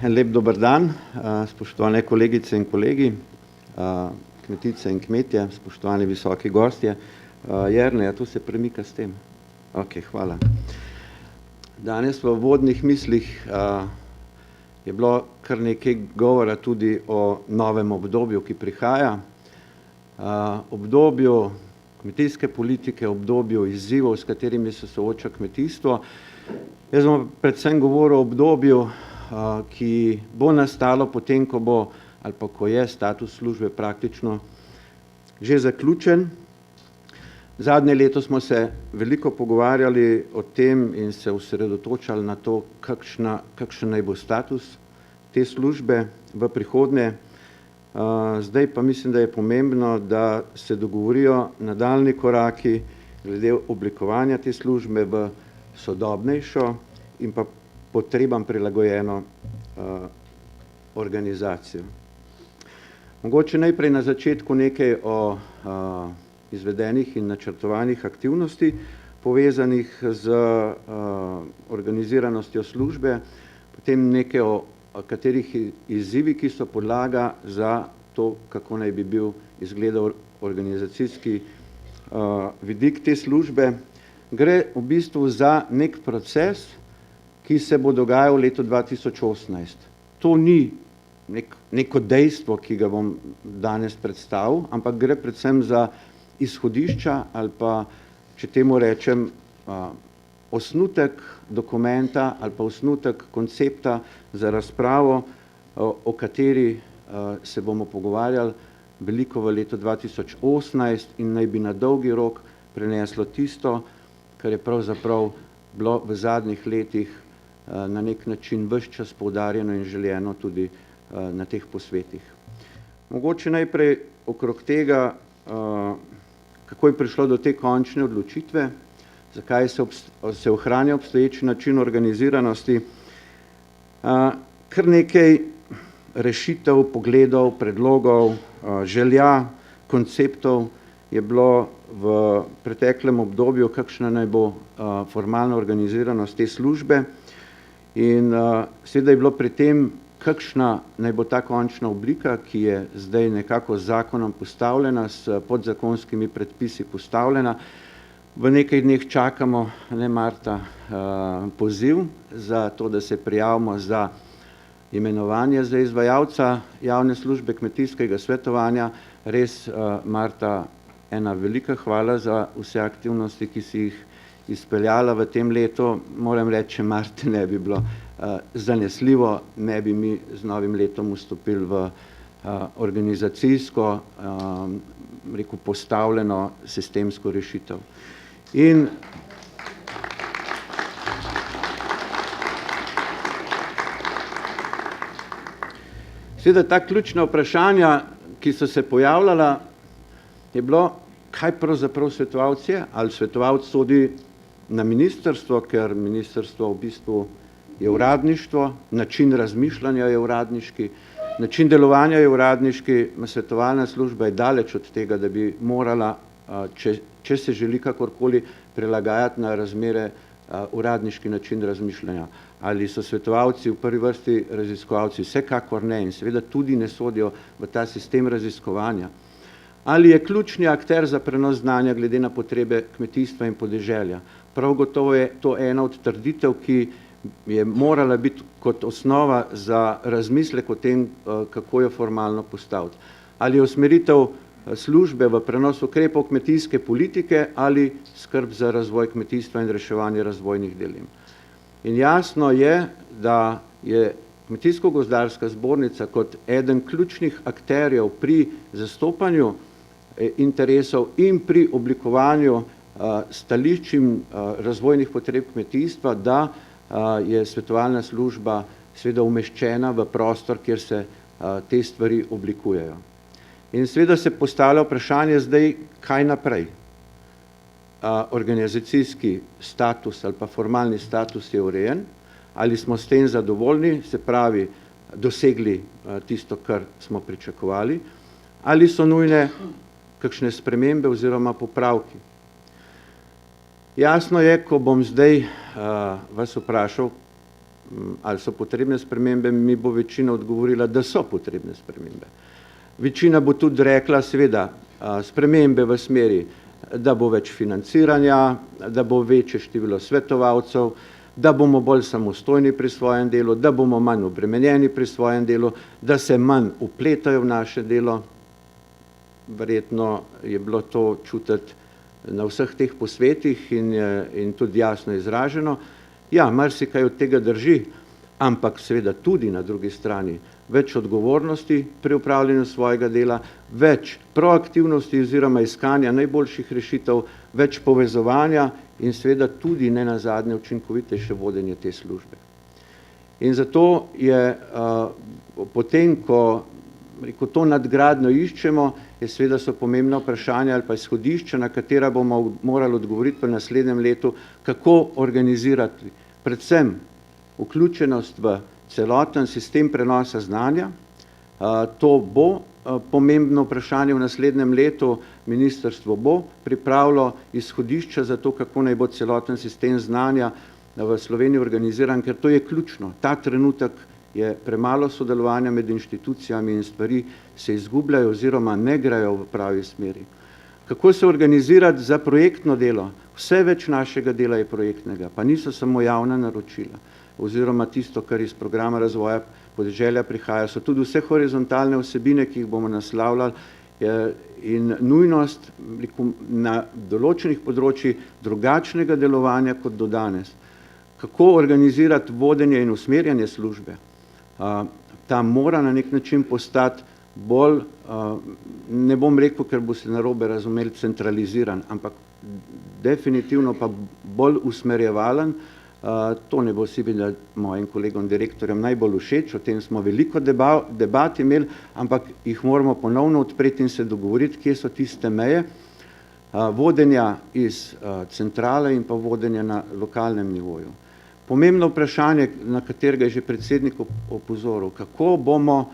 En lep dober dan, spoštovane kolegice in kolegi, kmetice in kmetje, spoštovani visoki gostje. Jernej, a tu se premika s tem? Ok, hvala. Danes v uvodnih mislih je bilo kar nekaj govora tudi o novem obdobju, ki prihaja. Obdobju kmetijske politike, obdobju izzivov, s katerimi se sooča kmetijstvo. Jaz bom predvsem govoril o obdobju, ki bo nastalo potem, ko bo ali pa ko je status službe praktično že zaključen. Zadnje leto smo se veliko pogovarjali o tem in se osredotočali na to, kakšen naj bo status te službe v prihodnje. Zdaj pa mislim, da je pomembno, da se dogovorijo nadaljnji koraki glede oblikovanja te službe v sodobnejšo in pa potrebam prilagojeno organizacijo. Mogoče najprej na začetku nekaj o izvedenih in načrtovanih aktivnosti, povezanih z organiziranostjo službe, potem nekaj o katerih izzivih, ki so podlaga za to, kako naj bi bil izgledal organizacijski vidik te službe. Gre v bistvu za nek proces, ki se bo dogajal v letu 2018. To ni neko dejstvo, ki ga bom danes predstavil, ampak gre predvsem za izhodišča ali pa, če temu rečem, osnutek dokumenta ali pa osnutek koncepta za razpravo, o kateri se bomo pogovarjali veliko v letu 2018 in naj bi na dolgi rok preneslo tisto, kar je pravzaprav bilo v zadnjih letih na nek način ves čas poudarjeno in želeno tudi na teh posvetih. Mogoče najprej okrog tega, kako je prišlo do te končne odločitve, zakaj se ohranja obstoječi način organiziranosti. Kar nekaj rešitev, pogledov, predlogov, želja, konceptov je bilo v preteklem obdobju, kakšna naj bo formalna organiziranost te službe in seveda je bilo pri tem, kakšna naj bo ta končna oblika, ki je zdaj nekako z zakonom postavljena, s podzakonskimi predpisi postavljena. V nekaj dneh čakamo, ne Marta, poziv za to, da se prijavimo za imenovanje za izvajalca javne službe kmetijskega svetovanja. Res, Marta, ena velika hvala za vse aktivnosti, ki si jih izpeljala v tem letu. Moram reči, če Marte ne bi bilo zanesljivo, ne bi mi z novim letom vstopili v organizacijsko, postavljeno sistemsko rešitev. In seveda ta ključna vprašanja, ki so se pojavljala, je bilo, kaj pravzaprav svetovalec je, ali svetovalec sodi na ministrstvo, ker ministrstvo v bistvu je uradništvo, način razmišljanja je uradniški, način delovanja je uradniški, svetovalna služba je daleč od tega, da bi morala, če se želi kakorkoli prilagajati na razmere, uradniški način razmišljanja. Ali so svetovalci v prvi vrsti raziskovalci? Vsekakor ne in seveda tudi ne sodijo v ta sistem raziskovanja. Ali je ključni akter za prenos znanja glede na potrebe kmetijstva in podeželja? Prav gotovo je to ena od trditev, ki je morala biti kot osnova za razmislek o tem, kako jo formalno postaviti. Ali je usmeritev službe v prenos ukrepov kmetijske politike ali skrb za razvoj kmetijstva in reševanje razvojnih dilem. In jasno je, da je Kmetijsko-gozdarska zbornica kot eden ključnih akterjev pri zastopanju interesov in pri oblikovanju stališč in razvojnih potreb kmetijstva, da je svetovalna služba seveda umeščena v prostor, kjer se te stvari oblikujejo. In seveda se postavlja vprašanje zdaj, kaj naprej. Organizacijski status ali pa formalni status je urejen, ali smo s tem zadovoljni, se pravi, dosegli tisto, kar smo pričakovali, ali so nujne kakšne spremembe oziroma popravki. Jasno je, ko bom zdaj vas vprašal, ali so potrebne spremembe, mi bo večina odgovorila, da so potrebne spremembe. Večina bo tudi rekla, seveda, spremembe v smeri, da bo več financiranja, da bo večje število svetovalcev, da bomo bolj samostojni pri svojem delu, da bomo manj obremenjeni pri svojem delu, da se manj vpletajo v naše delo. Verjetno je bilo to čutiti na vseh teh posvetih in tudi jasno izraženo. Ja, marsikaj od tega drži, ampak seveda tudi na drugi strani več odgovornosti pri upravljanju svojega dela, več proaktivnosti oziroma iskanja najboljših rešitev, več povezovanja in seveda tudi nenazadnje učinkovitejše vodenje te službe. In zato je potem, ko to nadgradnjo iščemo, je seveda so pomembna vprašanja ali pa izhodišča, na katera bomo morali odgovoriti v naslednjem letu, kako organizirati predvsem vključenost v celoten sistem prenosa znanja. To bo pomembno vprašanje v naslednjem letu. Ministrstvo bo pripravilo izhodišča za to, kako naj bo celoten sistem znanja v Sloveniji organiziran, ker to je ključno. Ta trenutek je premalo sodelovanja med inštitucijami in stvari se izgubljajo oziroma ne grejo v pravi smeri. Kako se organizirati za projektno delo? Vse več našega dela je projektnega, pa niso samo javna naročila oziroma tisto, kar iz programa razvoja podeželja prihaja, so tudi vse horizontalne vsebine, ki jih bomo naslavljali in nujnost na določenih področjih drugačnega delovanja kot do danes. Kako organizirati vodenje in usmerjanje službe? Ta mora na nek način postati bolj, ne bom rekel, ker bo se narobe razumeli, centraliziran, ampak definitivno pa bolj usmerjevalen. To ne bo sigurno mojim kolegom direktorjem najbolj všeč, o tem smo veliko debat imeli, ampak jih moramo ponovno odpreti in se dogovoriti, kje so tiste meje vodenja iz centrale in pa vodenja na lokalnem nivoju. Pomembno vprašanje, na katerega je že predsednik opozoril, kako bomo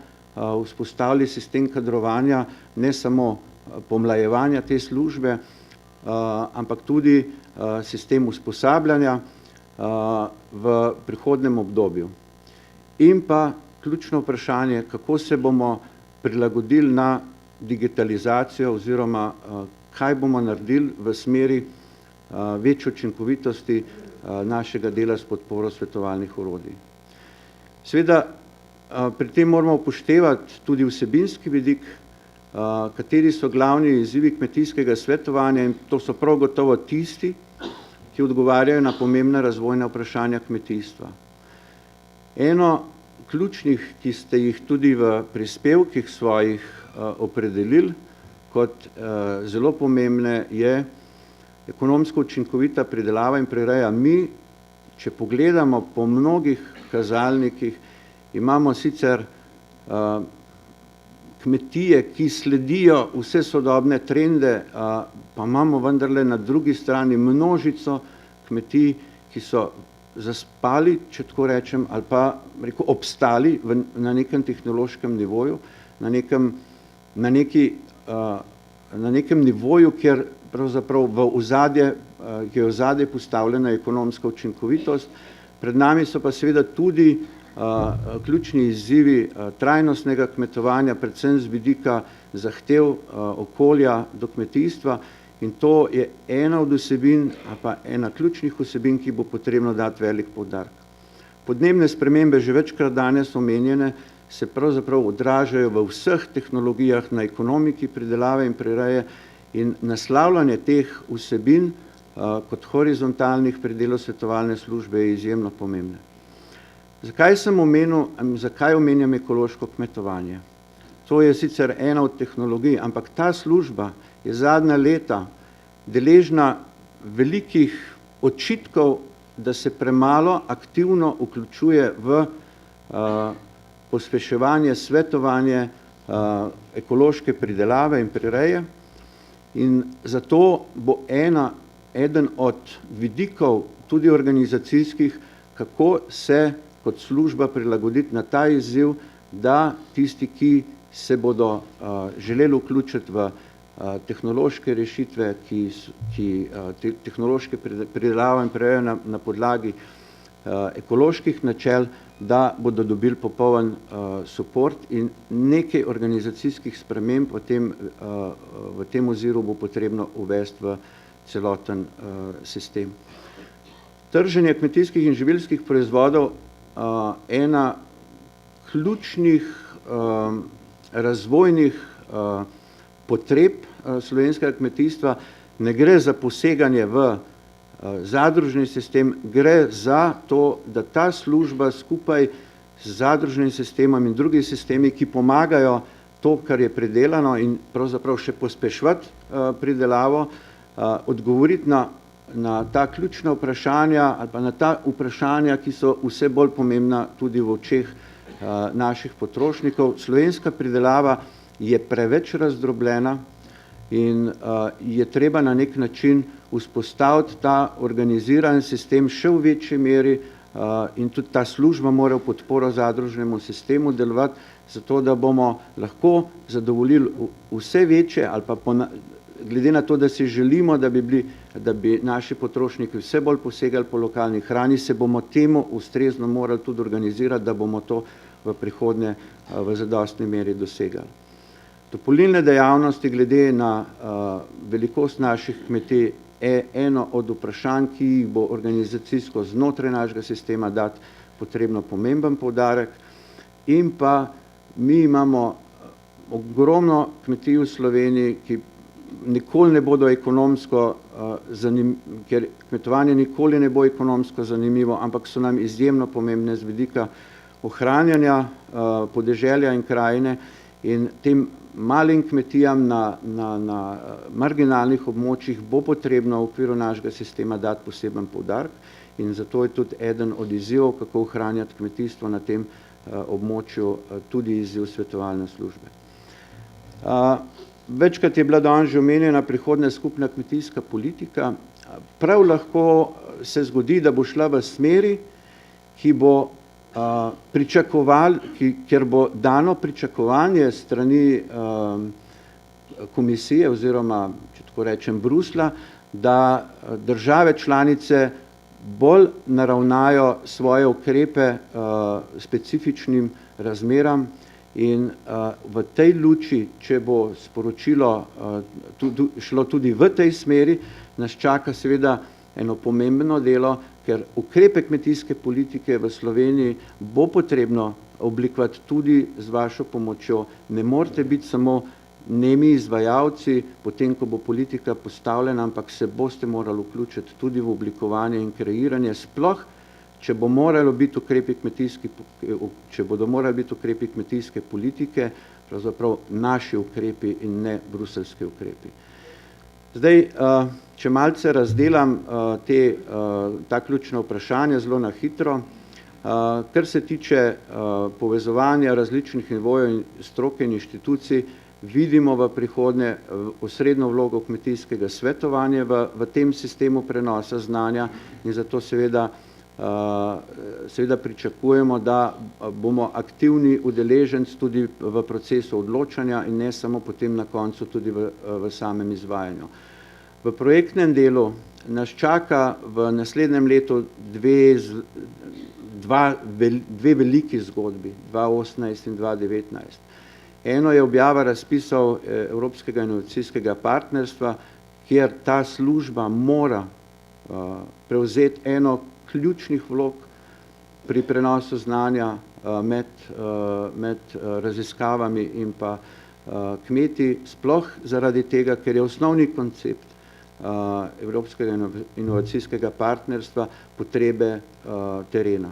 vzpostavili sistem kadrovanja, ne samo pomlajevanja te službe, ampak tudi sistem usposabljanja v prihodnem obdobju. In pa ključno vprašanje, kako se bomo prilagodili na digitalizacijo oziroma kaj bomo naredili v smeri večje učinkovitosti našega dela s podporo svetovalnih orodij. Seveda, pri tem moramo upoštevati tudi vsebinski vidik, kateri so glavni izzivi kmetijskega svetovanja in to so prav gotovo tisti, ki odgovarjajo na pomembna razvojna vprašanja kmetijstva. Eno ključnih, ki ste jih tudi v prispevkih svojih opredelili kot zelo pomembne, je ekonomsko učinkovita pridelava in prireja. Mi, če pogledamo po mnogih kazalnikih, imamo sicer kmetije, ki sledijo vse sodobne trende, pa imamo vendarle na drugi strani množico kmetij, ki so zaspali, če tako rečem, ali pa obstali na nekem tehnološkem nivoju, na nekem nivoju, kjer pravzaprav ki je v ozadje postavljena ekonomska učinkovitost. Pred nami so pa seveda tudi ključni izzivi trajnostnega kmetovanja, predvsem z vidika zahtev okolja do kmetijstva in to je ena od vsebin, pa ena ključnih vsebin, ki bo potrebno dati velik poudarek. Podnebne spremembe, že večkrat danes omenjene, se pravzaprav odražajo v vseh tehnologijah na ekonomiki pridelave in prireje in naslavljanje teh vsebin kot horizontalnih pri delu svetovalne službe je izjemno pomembno. Zakaj omenjam ekološko kmetovanje? To je sicer ena od tehnologij, ampak ta služba je zadnja leta deležna velikih očitkov, da se premalo aktivno vključuje v pospeševanje, svetovanje ekološke pridelave in prireje in zato bo eden od vidikov tudi organizacijskih, kako se kot služba prilagoditi na ta izziv, da tisti, ki se bodo želeli vključiti v tehnološke rešitve, tehnološke pridelave in prireje na podlagi ekoloških načel, da bodo dobili popoln suport in nekaj organizacijskih sprememb v tem oziru bo potrebno uvesti v celoten sistem. Trženje kmetijskih in živilskih proizvodov ena ključnih razvojnih potreb slovenskega kmetijstva. Ne gre za poseganje v zadružni sistem, gre za to, da ta služba skupaj z zadružnim sistemom in drugi sistemi, ki pomagajo to, kar je pridelano in pravzaprav še pospeševati pridelavo, odgovoriti na ta ključna vprašanja ali pa na ta vprašanja, ki so vse bolj pomembna tudi v očeh naših potrošnikov. Slovenska pridelava je preveč razdrobljena in je treba na nek način vzpostaviti ta organiziran sistem še v večji meri in tudi ta služba mora v podporo zadružnemu sistemu delovati, zato da bomo lahko zadovoljili vse večje ali pa glede na to, da si želimo, da bi naši potrošniki vse bolj posegali po lokalni hrani, se bomo temu ustrezno morali tudi organizirati, da bomo to v prihodnje v zadostni meri dosegali. Dopolnilne dejavnosti glede na velikost naših kmetij je eno od vprašanj, ki jih bo organizacijsko znotraj našega sistema dati potrebno pomemben poudarek, in pa mi imamo ogromno kmetij v Sloveniji, ki nikoli ne bodo ekonomsko ker kmetovanje nikoli ne bo ekonomsko zanimivo, ampak so nam izjemno pomembne z vidika ohranjanja podeželja in krajine, in tem malim kmetijam na marginalnih območjih bo potrebno v okviru našega sistema dati poseben poudarek in zato je tudi eden od izzivov, kako ohranjati kmetijstvo na tem območju, tudi izziv svetovalne službe. Večkrat je bila danes že omenjena prihodnja skupna kmetijska politika. Prav lahko se zgodi, da bo šla v smeri, ki bo kjer bo dano pričakovanje strani komisije oziroma, če tako rečem, Bruslja, da države članice bolj naravnajo svoje ukrepe specifičnim razmeram in v tej luči, če bo sporočilo šlo tudi v tej smeri, nas čaka seveda eno pomembno delo, ker ukrepe kmetijske politike v Sloveniji bo potrebno oblikovati tudi z vašo pomočjo. Ne morete biti samo nemi izvajalci, potem ko bo politika postavljena, ampak se boste morali vključiti tudi v oblikovanje in kreiranje, sploh če bodo morali biti ukrepi kmetijske politike, pravzaprav naši ukrepi in ne bruseljski ukrepi. Zdaj, če malce razdelam ta ključna vprašanja zelo na hitro, kar se tiče povezovanja različnih nivojev in stroke in inštitucij, vidimo v prihodnje osrednjo vlogo kmetijskega svetovanja v tem sistemu prenosa znanja in zato seveda pričakujemo, da bomo aktivni udeleženci tudi v procesu odločanja in ne samo potem na koncu tudi v samem izvajanju. V projektnem delu nas čaka v naslednjem letu dve veliki zgodbi, 2018 in 2019. Eno je objava razpisov Evropskega inovacijskega partnerstva, kjer ta služba mora prevzeti eno ključnih vlog pri prenosu znanja med raziskavami in pa kmeti, sploh zaradi tega, ker je osnovni koncept Evropskega inovacijskega partnerstva potrebe terena.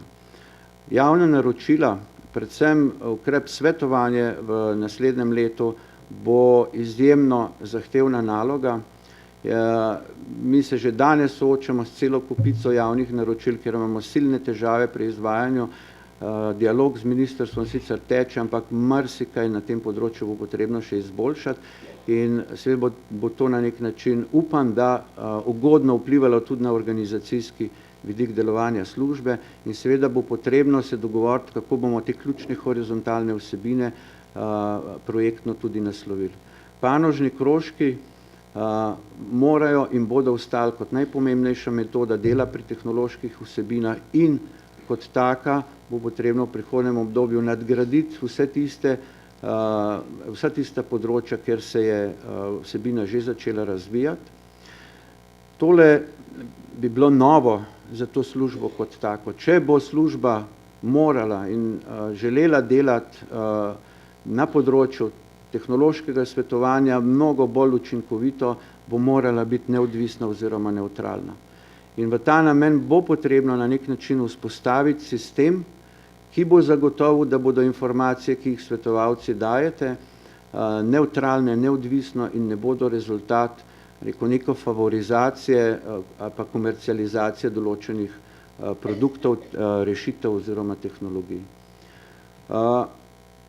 Javna naročila, predvsem ukrep svetovanje v naslednjem letu, bo izjemno zahtevna naloga. Mi se že danes soočamo s celo kopico javnih naročil, ker imamo silne težave pri izvajanju. Dialog z ministrstvom sicer teče, ampak marsikaj na tem področju bo potrebno še izboljšati in seveda bo to na nek način, upam, da ugodno vplivalo tudi na organizacijski vidik delovanja službe in seveda bo potrebno se dogovoriti, kako bomo te ključne horizontalne vsebine projektno tudi naslovili. Panožni krožki, morajo in bodo ostali kot najpomembnejša metoda dela pri tehnoloških vsebinah in kot taka bo potrebno v prihodnjem obdobju nadgraditi vsa tista področja, kjer se je vsebina že začela razvijati. Tole bi bilo novo za to službo kot tako. Če bo služba morala in želela delati na področju tehnološkega svetovanja mnogo bolj učinkovito, bo morala biti neodvisna oziroma nevtralna. In v ta namen bo potrebno na nek način vzpostaviti sistem, ki bo zagotovil, da bodo informacije, ki jih svetovalci dajete, nevtralne, neodvisno in ne bodo rezultat neko favorizacije ali pa komercializacije določenih produktov, rešitev oziroma tehnologij.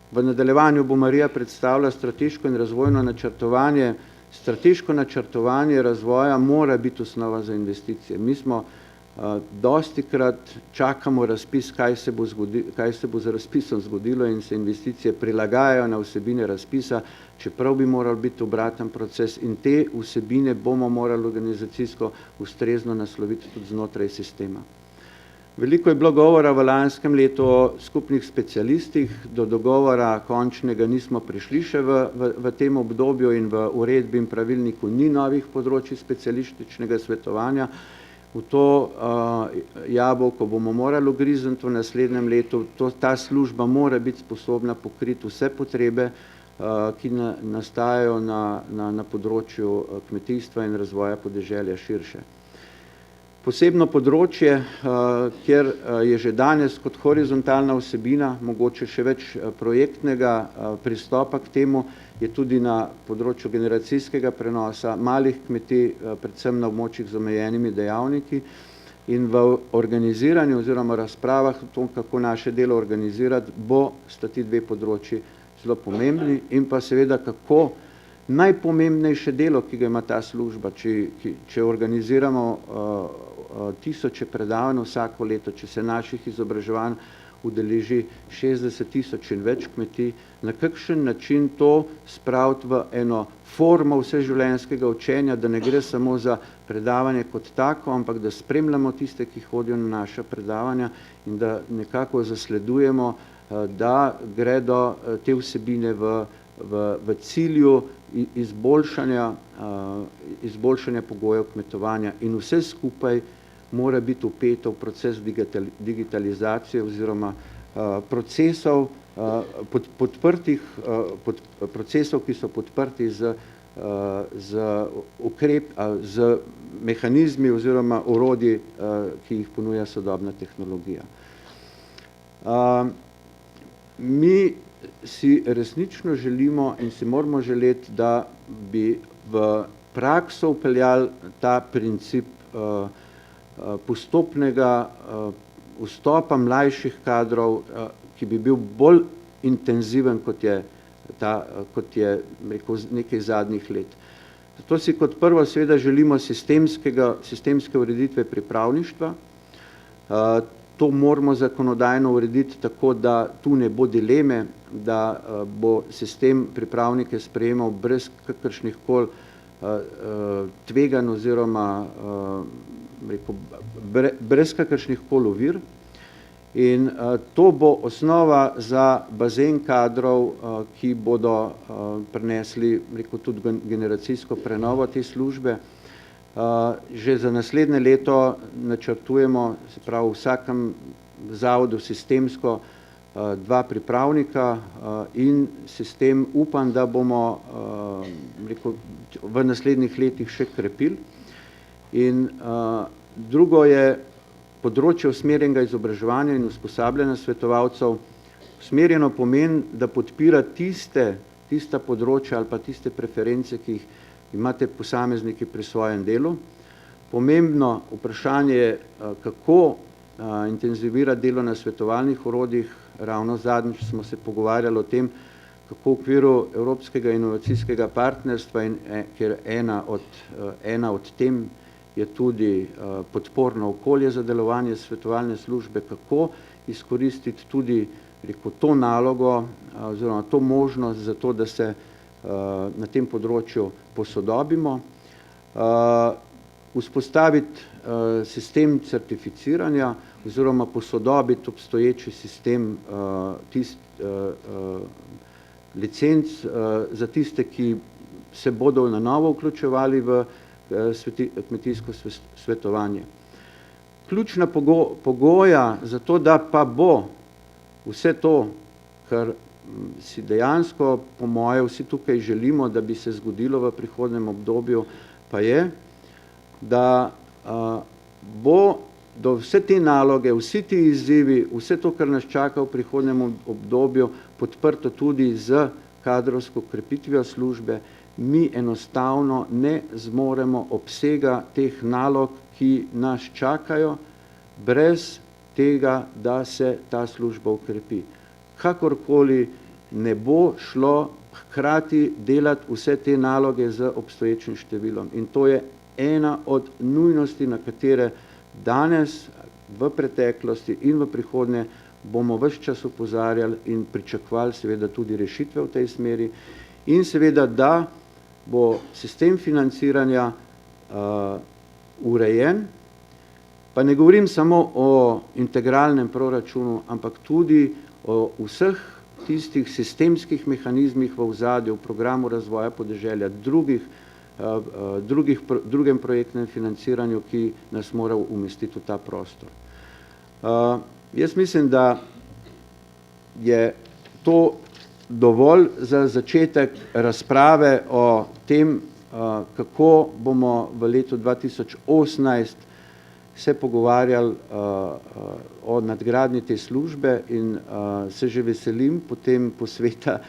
V nadaljevanju bo Marija predstavila strateško in razvojno načrtovanje. Strateško načrtovanje razvoja mora biti osnova za investicije. Mi smo dostikrat čakamo razpis, kaj se bo z razpisom zgodilo in se investicije prilagajajo na vsebine razpisa, čeprav bi moral biti obraten proces in te vsebine bomo morali organizacijsko ustrezno nasloviti tudi znotraj sistema. Veliko je bilo govora v lanskem letu o skupnih specialistih, do dogovora končnega nismo prišli še v tem obdobju in v uredbi in pravilniku ni novih področij specialističnega svetovanja. V to jabolko bomo morali ugrizniti v naslednjem letu, ta služba mora biti sposobna pokriti vse potrebe, ki nastajajo na področju kmetijstva in razvoja podeželja širše. Posebno področje, kjer je že danes kot horizontalna vsebina, mogoče še več projektnega pristopa k temu, je tudi na področju generacijskega prenosa malih kmetij, predvsem na območjih z omejenimi dejavniki in v organiziranju oziroma razpravah o tom, kako naše delo organizirati, sta ti dve področji zelo pomembni in pa seveda kako najpomembnejše delo, ki ga ima ta služba, če organiziramo tisoče predavanj vsako leto, če se naših izobraževanj udeleži 60 000 in več kmetij, na kakšen način to spraviti v eno formo vseživljenjskega učenja, da ne gre samo za predavanje kot tako, ampak da spremljamo tiste, ki hodijo na naša predavanja in da nekako zasledujemo, da gredo te vsebine v cilju izboljšanja pogojev kmetovanja in vse skupaj mora biti vpeto v proces digitalizacije oziroma procesov, procesov, ki so podprti z mehanizmi oziroma orodji, ki jih ponuja sodobna tehnologija. Mi si resnično želimo in si moramo želeti, da bi v prakso vpeljali ta princip postopnega vstopa mlajših kadrov, ki bi bil bolj intenziven, kot je rekel nekaj zadnjih let. Zato si kot prvo seveda želimo sistemske ureditve pripravništva. To moramo zakonodajno urediti tako, da tu ne bo dileme, da bo sistem pripravnike sprejemal brez kakršnihkoli tveganj oziroma brez kakršnihkoli ovir. In to bo osnova za bazen kadrov, ki bodo prinesli tudi generacijsko prenovo te službe. Že za naslednje leto načrtujemo, se pravi v vsakem zavodu sistemsko 2 pripravnika in sistem upam, da bomo v naslednjih letih še krepili. In drugo je področje usmerjenega izobraževanja in usposabljanja svetovalcev. Usmerjeno pomeni, da podpira tista področja ali pa tiste preference, ki jih imate posamezniki pri svojem delu. Pomembno vprašanje je, kako intenzivirati delo na svetovalnih orodjih. Ravno zadnjič smo se pogovarjali o tem, kako v okviru Evropskega inovacijskega partnerstva, ker ena od tem je tudi podporno okolje za delovanje svetovalne službe, kako izkoristiti tudi to nalogo oziroma to možnost za to, da se na tem področju posodobimo. vzpostaviti sistem certificiranja oziroma posodobiti obstoječi sistem licenc za tiste, ki se bodo na novo vključevali v kmetijsko svetovanje. Ključna pogoja za to, da pa bo vse to, kar si dejansko, po moje, vsi tukaj želimo, da bi se zgodilo v prihodnjem obdobju, pa je, da bo do vse te naloge, vsi ti izzivi, vse to, kar nas čaka v prihodnjem obdobju, podprto tudi z kadrovsko krepitvijo službe. Mi enostavno ne zmoremo obsega teh nalog, ki nas čakajo, brez tega, da se ta služba ukrepi. Kakorkoli ne bo šlo hkrati delati vse te naloge z obstoječim številom. In to je ena od nujnosti, na katere danes, v preteklosti in v prihodnje bomo ves čas opozarjali in pričakovali seveda tudi rešitve v tej smeri. In seveda, da bo sistem financiranja urejen, pa ne govorim samo o integralnem proračunu, ampak tudi o vseh tistih sistemskih mehanizmih v ozadju, v programu razvoja podeželja, drugem projektnem financiranju, ki nas mora umestiti v ta prostor. Jaz mislim, da je to dovolj za začetek razprave o tem, kako bomo v letu 2018 se pogovarjali o nadgradnji te službe in se že veselim potem posveta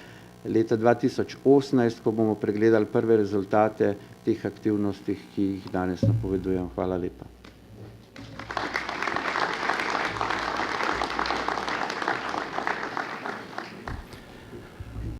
leta 2018, ko bomo pregledali prve rezultate teh aktivnosti, ki jih danes napovedujem. Hvala lepa.